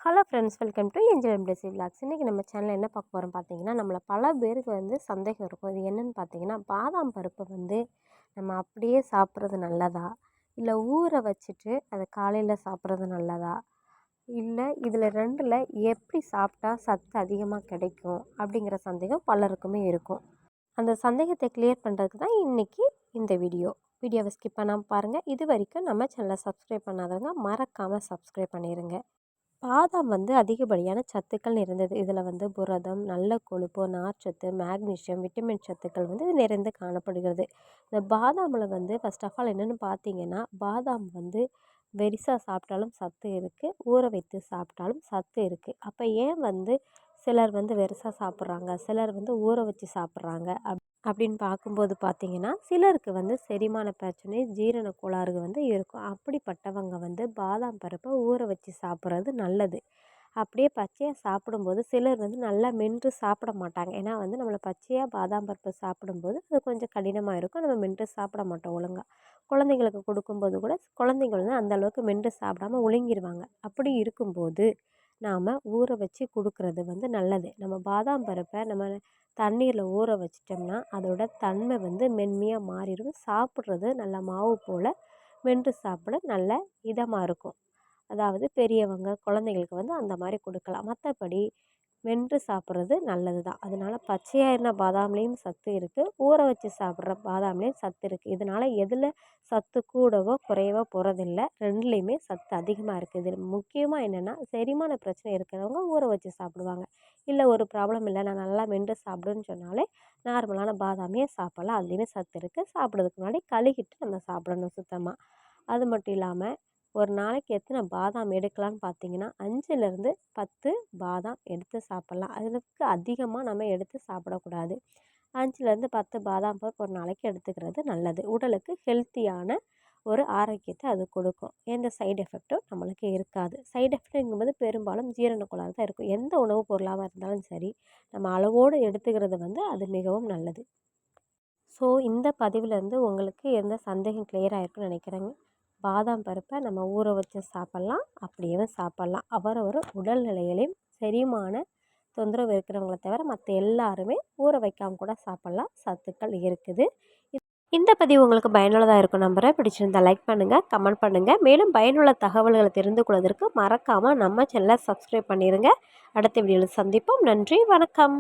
Hello friends, welcome to Angel embassy vlogs. இன்றைக்கி நம்ம சேனலில் என்ன பார்க்க போகிறோம் பார்த்தீங்கன்னா, நம்மளை பல பேருக்கு சந்தேகம் இருக்கும். இது என்னென்னு பார்த்தீங்கன்னா, பாதாம் பருப்பை நம்ம அப்படியே சாப்பிட்றது நல்லதா, இல்லை ஊற வச்சுட்டு அதை காலையில் சாப்பிட்றது நல்லதா, இல்லை இதில் ரெண்டில் எப்படி சாப்பிட்டா சத்து அதிகமாக கிடைக்கும் அப்படிங்கிற சந்தேகம் பலருக்குமே இருக்கும். அந்த சந்தேகத்தை கிளியர் பண்ணுறதுக்கு தான் இன்றைக்கி இந்த வீடியோவை ஸ்கிப் பண்ணாமல் பாருங்கள். இது வரைக்கும் நம்ம சேனலை சப்ஸ்கிரைப் பண்ணாதவங்க மறக்காமல் சப்ஸ்கிரைப் பண்ணிடுங்க. பாதாம் அதிகப்படியான சத்துக்கள் நிறைந்தது. இதில் புரதம், நல்ல கொழுப்பு, நார்ச்சத்து, மேக்னீசியம், விட்டமின் சத்துக்கள் இது நிறைந்து காணப்படுகிறது. இந்த பாதாமில் ஃபர்ஸ்ட் ஆஃப் ஆல் என்னென்னு பார்த்தீங்கன்னா, பாதாம் வெரிசா சாப்பிட்டாலும் சத்து இருக்குது, ஊற வைத்து சாப்பிட்டாலும் சத்து இருக்குது. அப்போ ஏன் சிலர் வெரிசா சாப்பிட்றாங்க, சிலர் ஊற வச்சு சாப்பிட்றாங்க அப்படின்னு பார்க்கும்போது பார்த்திங்கன்னா, சிலருக்கு செரிமான பிரச்சனை, ஜீரண கோளாறு இருக்கும். அப்படிப்பட்டவங்க பாதாம் பருப்பை ஊற வச்சு சாப்பிட்றது நல்லது. அப்படியே பச்சையாக சாப்பிடும்போது சிலர் நல்லா மென்று சாப்பிட மாட்டாங்க. ஏன்னா நம்மளை பச்சையாக பாதாம் பருப்பு சாப்பிடும்போது அது கொஞ்சம் கடினமாக இருக்கும். நம்ம மென்று சாப்பிட மாட்டோம் ஒழுங்காக. குழந்தைங்களுக்கு கொடுக்கும்போது கூட குழந்தைங்கள் அந்த அளவுக்கு மென்று சாப்பிடாமல் ஒழுங்கிடுவாங்க. அப்படி இருக்கும்போது நாம் ஊற வச்சு கொடுக்குறது நல்லது. நம்ம பாதாம் பருப்பை நம்ம தண்ணீரில் ஊற வச்சிட்டோம்னா அதோட தன்மை மென்மையாக மாறிடும். சாப்பிட்றது நல்ல மாவு போல் மென்று சாப்பிட நல்ல இதமாக இருக்கும். அதாவது பெரியவங்க, குழந்தைங்களுக்கு அந்த மாதிரி கொடுக்கலாம். மற்றபடி மென்று சாப்பிட்றது நல்லது தான். அதனால் பச்சையாக இருந்த பாதாம்லேயும் சத்து இருக்குது, ஊற வச்சு சாப்பிட்ற பாதாம்லேயும் சத்து இருக்குது. இதனால் எதில் சத்து கூடவோ குறையவோ போகிறதில்ல, ரெண்டுலேயுமே சத்து அதிகமாக இருக்குது. இதில் முக்கியமாக என்னென்னா, செரிமான பிரச்சனை இருக்கிறவங்க ஊற வச்சு சாப்பிடுவாங்க. இல்லை ஒரு ப்ராப்ளம் இல்லை, நான் நல்லா மென்று சாப்பிடுன்னு சொன்னாலே நார்மலான பாதாமையே சாப்பிட்லாம். அதுலேயுமே சத்து இருக்குது. சாப்பிட்றதுக்கு முன்னாடி கழுகிட்டு நம்ம சாப்பிடணும் சுத்தமாக. அது மட்டும் இல்லாமல் ஒரு நாளைக்கு எத்தனை பாதாம் எடுக்கலான்னு பார்த்தீங்கன்னா, 5லேருந்து 10 பாதாம் எடுத்து சாப்பிட்லாம். அதுக்கு அதிகமாக நம்ம எடுத்து சாப்பிடக்கூடாது. 5லேருந்து 10 பாதாம் பருப்பு ஒரு நாளைக்கு எடுத்துக்கிறது நல்லது. உடலுக்கு ஹெல்த்தியான ஒரு ஆரோக்கியத்தை அது கொடுக்கும். எந்த சைடு எஃபெக்டும் நம்மளுக்கு இருக்காது. சைடு எஃபெக்ட்டுங்கும்போது பெரும்பாலும் ஜீரண கோளாறு தான் இருக்கும். எந்த உணவுப் பொருளாக இருந்தாலும் சரி, நம்ம அளவோடு எடுத்துக்கிறது அது மிகவும் நல்லது. ஸோ இந்த பதிவிலேருந்து உங்களுக்கு எந்த சந்தேகம் கிளியர் ஆகிருக்குன்னு நினைக்கிறேங்க. பாதாம் பருப்பை நம்ம ஊற வச்சு சாப்பிட்லாம், அப்படியே சாப்பிட்லாம். அவரவர் உடல்நிலையிலையும் செரிமான தொந்தரவு இருக்கிறவங்கள தவிர மற்ற எல்லாருமே ஊற வைக்காமல் கூட சாப்பிட்லாம். சத்துக்கள் இருக்குது. இந்த பதிவு உங்களுக்கு பயனுள்ளதாக இருக்கும் நம்புகிறேன். பிடிச்சிருந்தால் லைக் பண்ணுங்கள், கமெண்ட் பண்ணுங்கள். மேலும் பயனுள்ள தகவல்களை தெரிந்து கொள்வதற்கு மறக்காமல் நம்ம சேனலை சப்ஸ்கிரைப் பண்ணிடுங்க. அடுத்த வீடியோவில் சந்திப்போம். நன்றி, வணக்கம்.